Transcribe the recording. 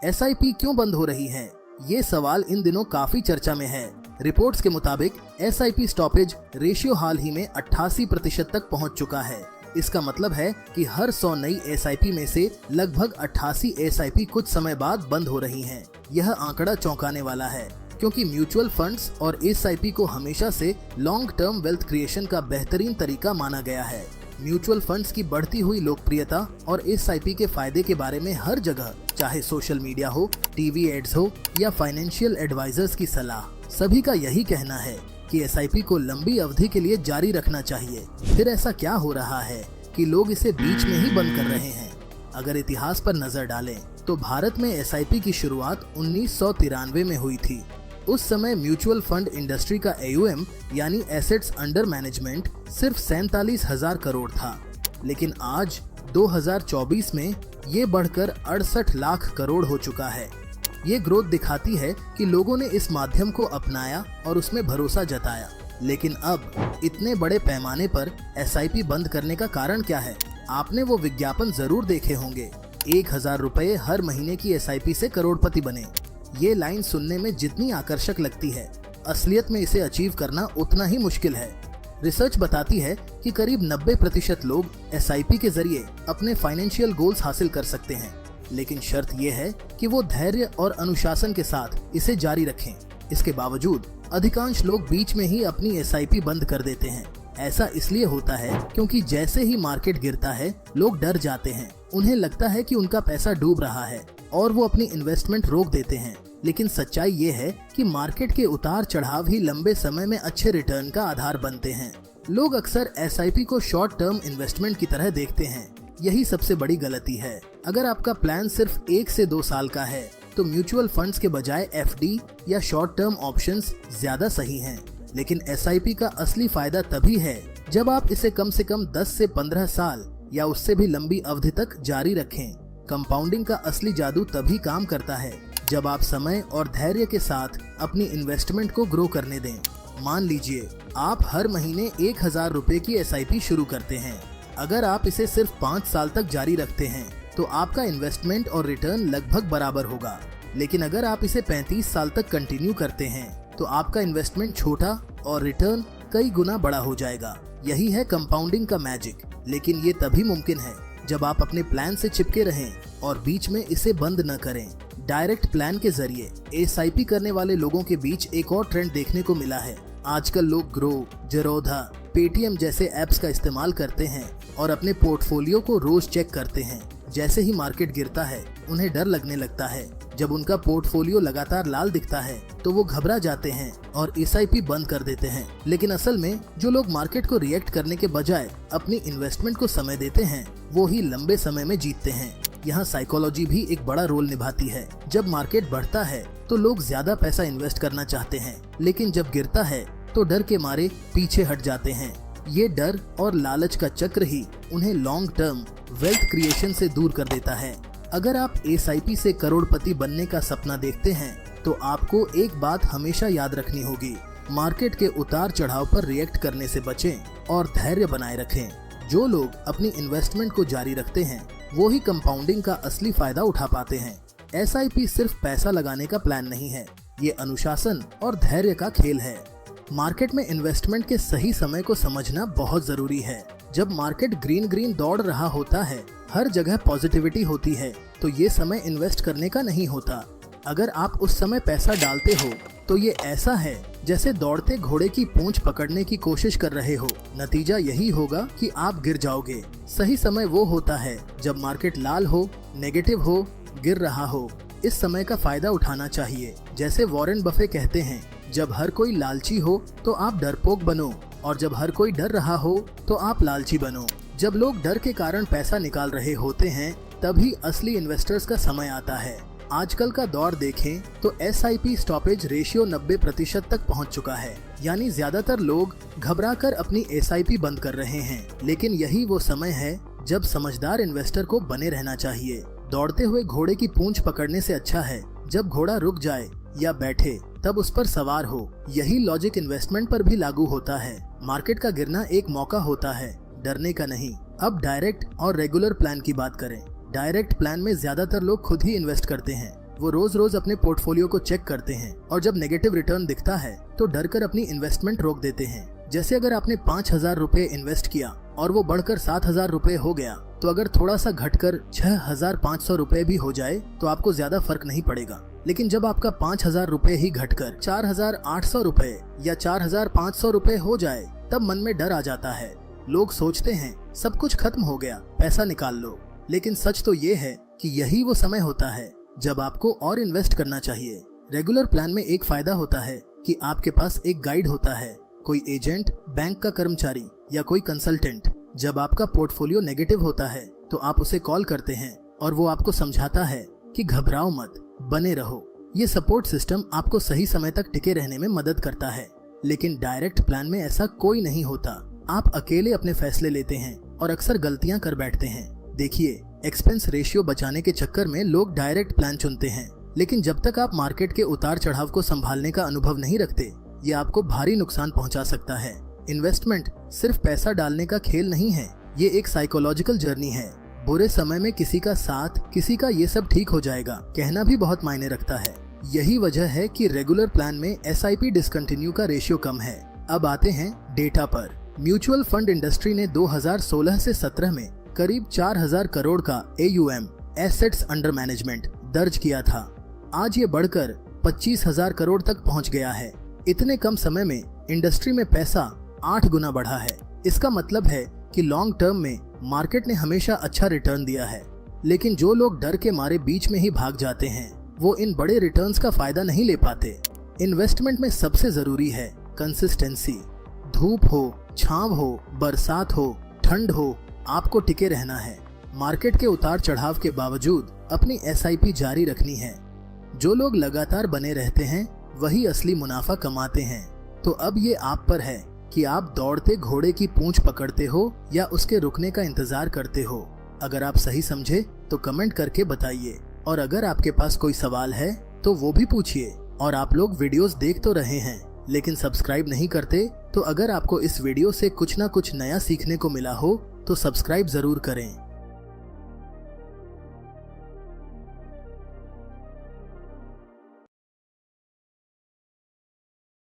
SIP क्यों बंद हो रही है? ये सवाल इन दिनों काफी चर्चा में है। रिपोर्ट्स के मुताबिक एसआईपी स्टॉपेज रेशियो हाल ही में 88% तक पहुंच चुका है। इसका मतलब है कि हर 100 नई एसआईपी में से लगभग 88 एसआईपी कुछ समय बाद बंद हो रही हैं। यह आंकड़ा चौंकाने वाला है, क्योंकि म्यूचुअल फंड्स और एसआईपी को हमेशा से लॉन्ग टर्म वेल्थ क्रिएशन का बेहतरीन तरीका माना गया है। म्यूचुअल फंड्स की बढ़ती हुई लोकप्रियता और एसआईपी के फायदे के बारे में हर जगह, चाहे सोशल मीडिया हो, टीवी एड्स हो या फाइनेंशियल एडवाइजर्स की सलाह, सभी का यही कहना है कि एसआईपी को लंबी अवधि के लिए जारी रखना चाहिए। फिर ऐसा क्या हो रहा है कि लोग इसे बीच में ही बंद कर रहे हैं? अगर इतिहास पर नजर डालें तो भारत में एसआईपी की शुरुआत 1993 में हुई थी। उस समय म्यूचुअल फंड इंडस्ट्री का AUM यानी एसेट्स अंडर मैनेजमेंट सिर्फ 47,000 करोड़ था, लेकिन आज 2024 में ये बढ़कर 68 लाख करोड़ हो चुका है। ये ग्रोथ दिखाती है कि लोगों ने इस माध्यम को अपनाया और उसमें भरोसा जताया। लेकिन अब इतने बड़े पैमाने पर एसआईपी बंद करने का कारण क्या है? आपने वो विज्ञापन जरूर देखे होंगे, 1,000 रुपए हर महीने की एसआईपी से करोड़पति बने। ये लाइन सुनने में जितनी आकर्षक लगती है, असलियत में इसे अचीव करना उतना ही मुश्किल है। रिसर्च बताती है कि करीब 90% लोग एसआईपी के जरिए अपने फाइनेंशियल गोल्स हासिल कर सकते हैं, लेकिन शर्त यह है कि वो धैर्य और अनुशासन के साथ इसे जारी रखें। इसके बावजूद अधिकांश लोग बीच में ही अपनी एसआईपी बंद कर देते हैं। ऐसा इसलिए होता है क्योंकि जैसे ही मार्केट गिरता है, लोग डर जाते हैं। उन्हें लगता है कि उनका पैसा डूब रहा है और वो अपनी इन्वेस्टमेंट रोक देते हैं। लेकिन सच्चाई ये है कि मार्केट के उतार चढ़ाव ही लंबे समय में अच्छे रिटर्न का आधार बनते हैं। लोग अक्सर एसआईपी को शॉर्ट टर्म इन्वेस्टमेंट की तरह देखते हैं। यही सबसे बड़ी गलती है। अगर आपका प्लान सिर्फ 1 से 2 साल का है तो म्यूचुअल फंड्स के बजाय एफडी या शॉर्ट टर्म ऑप्शंस ज्यादा सही हैं। लेकिन एसआईपी का असली फायदा तभी है जब आप इसे कम से कम 10 से 15 साल या उससे भी लंबी अवधि तक जारी रखें। कंपाउंडिंग का असली जादू तभी काम करता है जब आप समय और धैर्य के साथ अपनी इन्वेस्टमेंट को ग्रो करने दें। मान लीजिए आप हर महीने 1,000 रुपए की एसआईपी शुरू करते हैं। अगर आप इसे सिर्फ 5 साल तक जारी रखते हैं तो आपका इन्वेस्टमेंट और रिटर्न लगभग बराबर होगा। लेकिन अगर आप इसे 35 साल तक कंटिन्यू करते हैं तो आपका इन्वेस्टमेंट छोटा और रिटर्न कई गुना बड़ा हो जाएगा। यही है कंपाउंडिंग का मैजिक। लेकिन ये तभी मुमकिन है जब आप अपने प्लान से चिपके रहें और बीच में इसे बंद न करें। डायरेक्ट प्लान के जरिए एसआईपी करने वाले लोगों के बीच एक और ट्रेंड देखने को मिला है। आजकल लोग ग्रो, जेरोधा, पेटीएम जैसे ऐप्स का इस्तेमाल करते हैं और अपने पोर्टफोलियो को रोज चेक करते हैं। जैसे ही मार्केट गिरता है, उन्हें डर लगने लगता है। जब उनका पोर्टफोलियो लगातार लाल दिखता है तो वो घबरा जाते हैं और एसआईपी बंद कर देते हैं। लेकिन असल में जो लोग मार्केट को रिएक्ट करने के बजाय अपनी इन्वेस्टमेंट को समय देते हैं, वो ही लंबे समय में जीतते हैं। यहाँ साइकोलॉजी भी एक बड़ा रोल निभाती है। जब मार्केट बढ़ता है तो लोग ज्यादा पैसा इन्वेस्ट करना चाहते हैं, लेकिन जब गिरता है तो डर के मारे पीछे हट जाते हैं। ये डर और लालच का चक्र ही उन्हें लॉन्ग टर्म वेल्थ क्रिएशन से दूर कर देता है। अगर आप एसआईपी से करोड़पति बनने का सपना देखते हैं तो आपको एक बात हमेशा याद रखनी होगी, मार्केट के उतार चढ़ाव पर रिएक्ट करने से बचें और धैर्य बनाए रखें। जो लोग अपनी इन्वेस्टमेंट को जारी रखते हैं वो ही कंपाउंडिंग का असली फायदा उठा पाते हैं। एसआईपी सिर्फ पैसा लगाने का प्लान नहीं है, ये अनुशासन और धैर्य का खेल है। मार्केट में इन्वेस्टमेंट के सही समय को समझना बहुत जरूरी है। जब मार्केट ग्रीन दौड़ रहा होता है, हर जगह पॉजिटिविटी होती है, तो ये समय इन्वेस्ट करने का नहीं होता। अगर आप उस समय पैसा डालते हो तो ये ऐसा है जैसे दौड़ते घोड़े की पूंछ पकड़ने की कोशिश कर रहे हो। नतीजा यही होगा कि आप गिर जाओगे। सही समय वो होता है जब मार्केट लाल हो, नेगेटिव हो, गिर रहा हो। इस समय का फायदा उठाना चाहिए। जैसे वॉरेन बफे कहते हैं, जब हर कोई लालची हो तो आप डरपोक बनो, और जब हर कोई डर रहा हो तो आप लालची बनो। जब लोग डर के कारण पैसा निकाल रहे होते हैं, तभी असली इन्वेस्टर्स का समय आता है। आजकल का दौर देखें तो एसआईपी स्टॉपेज रेशियो 90% तक पहुंच चुका है। यानी ज्यादातर लोग घबराकर अपनी एसआईपी बंद कर रहे हैं। लेकिन यही वो समय है जब समझदार इन्वेस्टर को बने रहना चाहिए। दौड़ते हुए घोड़े की पूंछ पकड़ने से अच्छा है जब घोड़ा रुक जाए या बैठे तब उस पर सवार हो। यही लॉजिक इन्वेस्टमेंट पर भी लागू होता है। मार्केट का गिरना एक मौका होता है, डरने का नहीं। अब डायरेक्ट और रेगुलर प्लान की बात करें। डायरेक्ट प्लान में ज्यादातर लोग खुद ही इन्वेस्ट करते हैं। वो रोज रोज अपने पोर्टफोलियो को चेक करते हैं और जब नेगेटिव रिटर्न दिखता है तो डरकर अपनी इन्वेस्टमेंट रोक देते हैं। जैसे अगर आपने 5,000 रुपए इन्वेस्ट किया और वो बढ़कर 7,000 रुपए हो गया, तो अगर थोड़ा सा घटकर 6,500 रुपए भी हो जाए तो आपको ज्यादा फर्क नहीं पड़ेगा। लेकिन जब आपका 5,000 रुपए ही घटकर 4,800 रुपए या 4,500 रुपए हो जाए, तब मन में डर आ जाता है। लोग सोचते हैं सब कुछ खत्म हो गया, पैसा निकाल लो। लेकिन सच तो ये है कि यही वो समय होता है जब आपको और इन्वेस्ट करना चाहिए। रेगुलर प्लान में एक फायदा होता है कि आपके पास एक गाइड होता है, कोई एजेंट, बैंक का कर्मचारी या कोई कंसल्टेंट। जब आपका पोर्टफोलियो नेगेटिव होता है तो आप उसे कॉल करते हैं और वो आपको समझाता है कि घबराओ मत, बने रहो। ये सपोर्ट सिस्टम आपको सही समय तक टिके रहने में मदद करता है। लेकिन डायरेक्ट प्लान में ऐसा कोई नहीं होता। आप अकेले अपने फैसले लेते हैं और अक्सर गलतियां कर बैठते हैं। देखिए, एक्सपेंस रेशियो बचाने के चक्कर में लोग डायरेक्ट प्लान चुनते हैं, लेकिन जब तक आप मार्केट के उतार चढ़ाव को संभालने का अनुभव नहीं रखते, ये आपको भारी नुकसान पहुंचा सकता है। इन्वेस्टमेंट सिर्फ पैसा डालने का खेल नहीं है, ये एक साइकोलॉजिकल जर्नी है। बुरे समय में किसी का साथ, किसी का ये सब ठीक हो जाएगा कहना भी बहुत मायने रखता है। यही वजह है कि रेगुलर प्लान में SIP डिसकंटिन्यू का रेशियो कम है। अब आते हैं डेटा पर। म्यूचुअल फंड इंडस्ट्री ने 2016 से 17 में करीब 4,000 करोड़ का AUM, एसेट्स अंडर मैनेजमेंट दर्ज किया था। आज ये बढ़कर 25,000 करोड़ तक पहुंच गया है। इतने कम समय में इंडस्ट्री में पैसा 8 गुना बढ़ा है। इसका मतलब है कि लॉन्ग टर्म में मार्केट ने हमेशा अच्छा रिटर्न दिया है। लेकिन जो लोग डर के मारे बीच में ही भाग जाते हैं, वो इन बड़े रिटर्न्स का फायदा नहीं ले पाते। इन्वेस्टमेंट में सबसे जरूरी है कंसिस्टेंसी। धूप हो, छांव हो, बरसात हो, ठंड हो, आपको टिके रहना है। मार्केट के उतार चढ़ाव के बावजूद अपनी SIP जारी रखनी है। जो लोग लगातार बने रहते हैं वही असली मुनाफा कमाते हैं। तो अब ये आप पर है कि आप दौड़ते घोड़े की पूंछ पकड़ते हो या उसके रुकने का इंतजार करते हो। अगर आप सही समझे तो कमेंट करके बताइए, और अगर आपके पास कोई सवाल है तो वो भी पूछिए। और आप लोग वीडियोस देख तो रहे हैं लेकिन सब्सक्राइब नहीं करते, तो अगर आपको इस वीडियो से कुछ ना कुछ नया सीखने को मिला हो तो सब्सक्राइब जरूर करें।